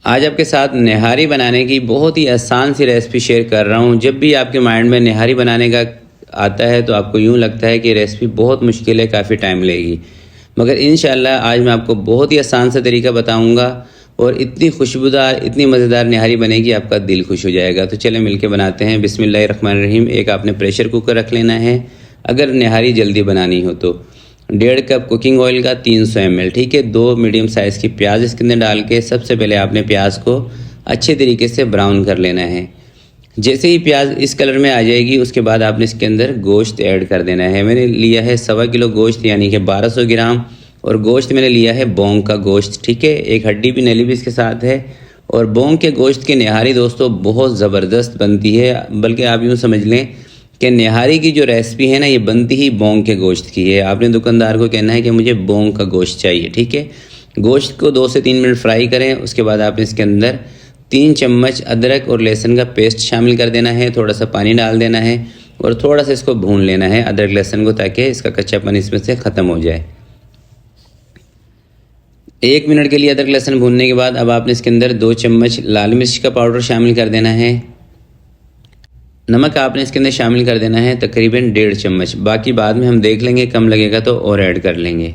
आज आपके साथ निहारी बनाने की बहुत ही आसान सी रेसिपी शेयर कर रहा हूँ। जब भी आपके माइंड में निहारी बनाने का आता है तो आपको यूँ लगता है कि रेसिपी बहुत मुश्किल है, काफ़ी टाइम लगेगी, मगर इंशाल्लाह आज मैं आपको बहुत ही आसान सा तरीका बताऊँगा और इतनी खुशबूदार, इतनी मज़ेदार निहारी बनेगी, आपका दिल खुश हो जाएगा। तो चलें मिलके बनाते हैं। बिस्मिल्लाहिर्रहमानिर्रहीम। एक आपने प्रेशर कुकर रख लेना है अगर निहारी जल्दी बनानी हो तो। 1.5 कप कुकिंग ऑयल का 300 ml, ठीक है। 2 मीडियम साइज़ की प्याज इसके अंदर डाल के सबसे पहले आपने प्याज को अच्छे तरीके से ब्राउन कर लेना है। जैसे ही प्याज इस कलर में आ जाएगी उसके बाद आपने इसके अंदर गोश्त ऐड कर देना है। मैंने लिया है 1.25 किलो गोश्त, यानी कि 1200 ग्राम, और गोश्त मैंने लिया है बोंग का गोश्त, ठीक है। एक हड्डी भी नली भी इसके साथ है। और बोंग के गोश्त की निहारी दोस्तों बहुत ज़बरदस्त बनती है, बल्कि आप यूँ समझ लें कि निहारी की जो रेसिपी है ना, ये बनती ही बोंग के गोश्त की है। आपने दुकानदार को कहना है कि मुझे बोंग का गोश्त चाहिए, ठीक है। गोश्त को 2 से 3 मिनट फ्राई करें। उसके बाद आपने इसके अंदर 3 चम्मच अदरक और लहसुन का पेस्ट शामिल कर देना है। थोड़ा सा पानी डाल देना है और थोड़ा सा इसको भून लेना है अदरक लहसुन को, ताकि इसका कच्चापन इसमें से ख़त्म हो जाए। 1 मिनट के लिए अदरक लहसुन भूनने के बाद अब आपने इसके अंदर 2 चम्मच लाल मिर्च का पाउडर शामिल कर देना है। नमक आपने इसके अंदर शामिल कर देना है तकरीबन 1.5 चम्मच। बाकी बाद में हम देख लेंगे, कम लगेगा तो और ऐड कर लेंगे।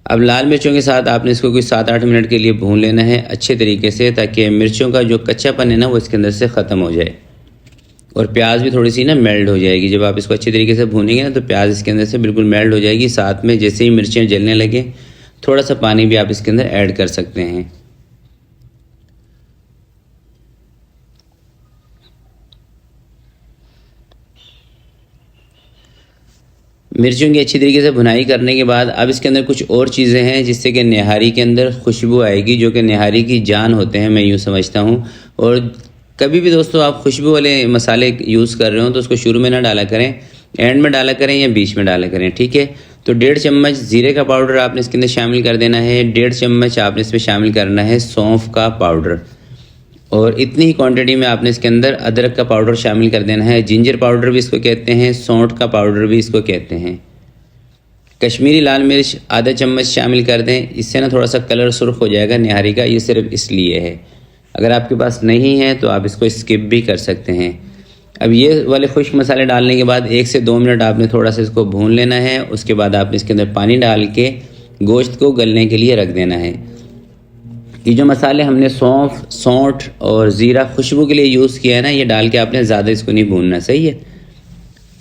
अब लाल मिर्चों के साथ आपने इसको कोई 7-8 मिनट के लिए भून लेना है अच्छे तरीके से, ताकि मिर्चों का जो कच्चापन है ना वो इसके अंदर से ख़त्म हो जाए और प्याज भी थोड़ी सी ना मेल्ट हो जाएगी। जब आप इसको अच्छे तरीके से भूनेंगे ना तो प्याज इसके अंदर से बिल्कुल मेल्ट हो जाएगी। साथ में जैसे ही मिर्चें जलने लगे थोड़ा सा पानी भी आप इसके अंदर ऐड कर सकते हैं। मिर्चों की अच्छी तरीके से भुनाई करने के बाद अब इसके अंदर कुछ और चीज़ें हैं जिससे कि निहारी के अंदर खुशबू आएगी, जो कि निहारी की जान होते हैं, मैं यूँ समझता हूँ। और कभी भी दोस्तों आप खुशबू वाले मसाले यूज़ कर रहे हो तो उसको शुरू में ना डाला करें, एंड में डाला करें या बीच में डाला करें, ठीक है। तो 1.5 चम्मच ज़ीरे का पाउडर आपने इसके अंदर शामिल कर देना है। 1.5 चम्मच आपने इसमें शामिल करना है सौंफ का पाउडर, और इतनी ही क्वांटिटी में आपने इसके अंदर अदरक का पाउडर शामिल कर देना है। जिंजर पाउडर भी इसको कहते हैं, सौंठ का पाउडर भी इसको कहते हैं। कश्मीरी लाल मिर्च आधा चम्मच शामिल कर दें, इससे ना थोड़ा सा कलर सुर्ख हो जाएगा निहारी का, ये सिर्फ इसलिए है। अगर आपके पास नहीं है तो आप इसको स्किप भी कर सकते हैं। अब ये वाले खुश्क मसाले डालने के बाद 1 से 2 मिनट आपने थोड़ा सा इसको भून लेना है। उसके बाद आपने इसके अंदर पानी डाल के गोश्त को गलने के लिए रख देना है। ये जो मसाले हमने सौंफ, सौंठ और ज़ीरा खुशबू के लिए यूज़ किया है ना, ये डाल के आपने ज़्यादा इसको नहीं भूनना, सही है।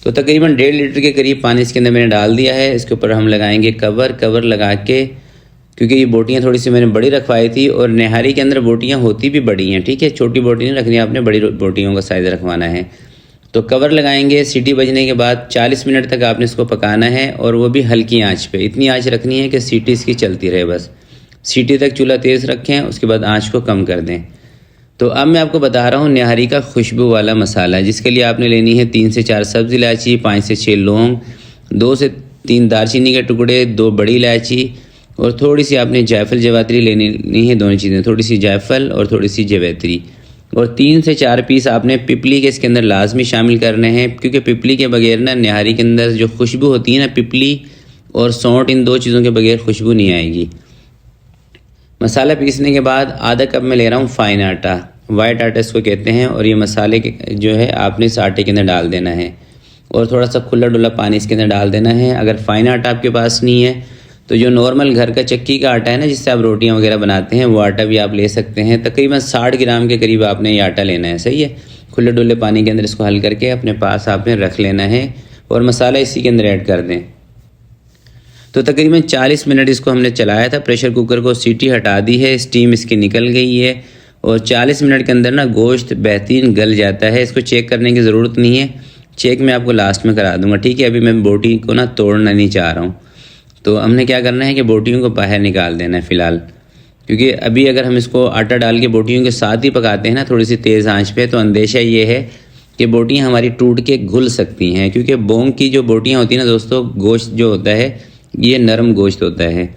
तो तकरीबन 1.5 लीटर के करीब पानी इसके अंदर मैंने डाल दिया है। इसके ऊपर हम लगाएंगे कवर लगा के, क्योंकि ये बोटियाँ थोड़ी सी मैंने बड़ी रखवाई थी और निहारी के अंदर बोटियाँ होती भी बड़ी हैं, ठीक है। छोटी बोटी नहीं रखनी, आपने बड़ी बोटियों का साइज़ रखवाना है। तो कवर लगाएंगे। सीटी बजने के बाद 40 मिनट तक आपने इसको पकाना है, और वो भी हल्की आँच पर। इतनी आँच रखनी है कि सीटी इसकी चलती रहे, बस सीटी तक चूल्हा तेज़ रखें, उसके बाद आंच को कम कर दें। तो अब मैं आपको बता रहा हूँ निहारी का खुशबू वाला मसाला, जिसके लिए आपने लेनी है 3 से 4 सब्ज़ इलायची, 5 से 6 लौंग, 2 से 3 दालचीनी के टुकड़े, 2 बड़ी इलायची, और थोड़ी सी आपने जायफल जवात्री लेनी है। दोनों चीज़ें, थोड़ी सी जायफल और थोड़ी सी जवैत्री, और 3 से 4 पीस आपने पिपली के इसके अंदर लाजमी शामिल करने हैं, क्योंकि पिपली के बगैर ना निहारी के अंदर जो खुशबू होती है ना, पिपली और सौंठ, इन 2 चीज़ों के बगैर खुशबू नहीं आएगी। मसाला पीसने के बाद आधा कप में ले रहा हूँ फाइन आटा, वाइट आटा इसको कहते हैं, और ये मसाले के जो है आपने इस आटे के अंदर डाल देना है, और थोड़ा सा खुला डुला पानी इसके अंदर डाल देना है। अगर फाइन आटा आपके पास नहीं है तो जो नॉर्मल घर का चक्की का आटा है ना, जिससे आप रोटियां वगैरह बनाते हैं, वो आटा भी आप ले सकते हैं। तकरीबन 60 ग्राम के करीब आपने ये आटा लेना है, सही है। खुले डुले पानी के अंदर इसको हल करके अपने पास आपने रख लेना है, और मसाला इसी के अंदर ऐड कर दें। तो तकरीबन 40 मिनट इसको हमने चलाया था। प्रेशर कुकर को सीटी हटा दी है, स्टीम इसकी निकल गई है, और 40 मिनट के अंदर ना गोश्त बेहतरीन गल जाता है। इसको चेक करने की ज़रूरत नहीं है, चेक मैं आपको लास्ट में करा दूंगा, ठीक है। अभी मैं बोटी को ना तोड़ना नहीं चाह रहा हूँ। तो हमने क्या करना है कि बोटियों को बाहर निकाल देना है फ़िलहाल, क्योंकि अभी अगर हम इसको आटा डाल के बोटियों के साथ ही पकाते हैं ना थोड़ी सी तेज़ आँच पर, तो अंदेशा ये है कि बोटियाँ हमारी टूट के घुल सकती हैं, क्योंकि बोंग की जो बोटियाँ होती हैं ना दोस्तों, गोश्त जो होता है ये नरम गोश्त होता है।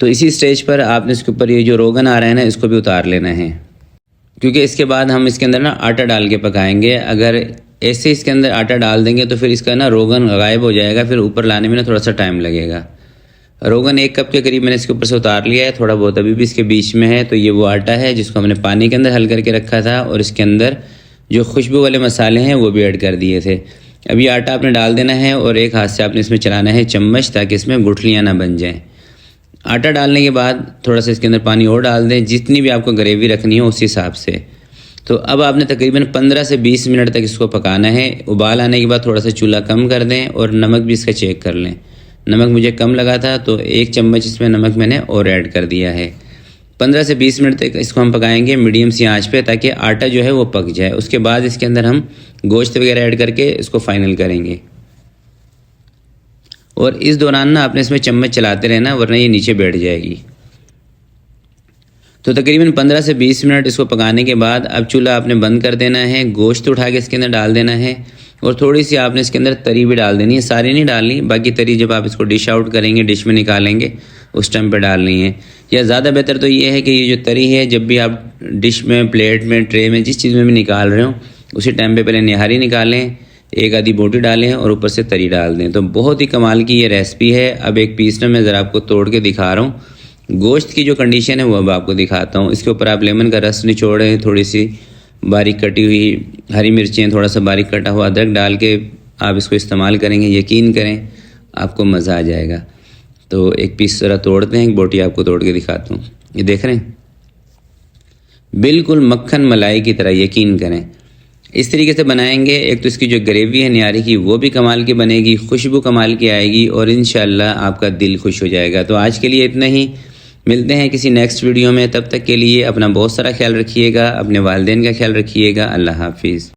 तो इसी स्टेज पर आपने इसके ऊपर ये जो रोगन आ रहा है ना, इसको भी उतार लेना है, क्योंकि इसके बाद हम इसके अंदर ना आटा डाल के पकाएंगे। अगर ऐसे इसके अंदर आटा डाल देंगे तो फिर इसका ना रोगन गायब हो जाएगा, फिर ऊपर लाने में ना थोड़ा सा टाइम लगेगा। रोगन 1 कप के करीब मैंने इसके ऊपर से उतार लिया है, थोड़ा बहुत अभी भी इसके बीच में है। तो ये वो आटा है जिसको हमने पानी के अंदर हल करके रखा था और इसके अंदर जो खुशबू वाले मसाले हैं वो भी ऐड कर दिए थे। अब ये आटा आपने डाल देना है और एक हाथ से आपने इसमें चलाना है चम्मच, ताकि इसमें गुठलियाँ ना बन जाएँ। आटा डालने के बाद थोड़ा सा इसके अंदर पानी और डाल दें, जितनी भी आपको ग्रेवी रखनी हो उस हिसाब से। तो अब आपने तकरीबन 15 से 20 मिनट तक इसको पकाना है। उबाल आने के बाद थोड़ा सा चूल्हा कम कर दें और नमक भी इसका चेक कर लें। नमक मुझे कम लगा था तो 1 चम्मच इसमें नमक मैंने और ऐड कर दिया है। 15 से 20 मिनट तक इसको हम पकाएंगे मीडियम सी आंच पे, ताकि आटा जो है वो पक जाए। उसके बाद इसके अंदर हम गोश्त वगैरह ऐड करके इसको फाइनल करेंगे। और इस दौरान ना आपने इसमें चम्मच चलाते रहना, वरना ये नीचे बैठ जाएगी। तो तकरीबन 15 से 20 मिनट इसको पकाने के बाद अब चूल्हा आपने बंद कर देना है। गोश्त उठा के इसके अंदर डाल देना है और थोड़ी सी आपने इसके अंदर तरी भी डाल देनी है, सारी नहीं डालनी, बाकी तरी जब आप इसको डिश आउट करेंगे, डिश में निकालेंगे, उस टाइम पे डालनी है। या ज़्यादा बेहतर तो ये है कि ये जो तरी है जब भी आप डिश में, प्लेट में, ट्रे में, जिस चीज़ में भी निकाल रहे हो उसी टाइम पे पहले निहारी निकालें, 1 आधी बोटी डालें और ऊपर से तरी डाल दें। तो बहुत ही कमाल की ये रेसिपी है। अब एक पीस ना मैं ज़रा आपको तोड़ के दिखा रहा हूँ। गोश्त की जो कंडीशन है वो अब आपको दिखाता हूँ। इसके ऊपर आप लेमन का रस निचोड़ें, थोड़ी सी बारीक कटी हुई हरी मिर्चें, थोड़ा सा बारीक कटा हुआ अदरक डाल के आप इसको इस्तेमाल करेंगे, यकीन करें आपको मज़ा आ जाएगा। तो एक पीस ज़रा तोड़ते हैं, एक बोटी आपको तोड़ के दिखाता हूँ। ये देख रहे हैं, बिल्कुल मक्खन मलाई की तरह, यकीन करें। इस तरीके से बनाएंगे, एक तो इसकी जो ग्रेवी है निहारी की वो भी कमाल की बनेगी, खुशबू कमाल की आएगी और इंशाल्लाह आपका दिल खुश हो जाएगा। तो आज के लिए इतना ही, मिलते हैं किसी नेक्स्ट वीडियो में। तब तक के लिए अपना बहुत सारा ख्याल रखिएगा, अपने वालिदैन का ख्याल रखिएगा। अल्लाह हाफिज़।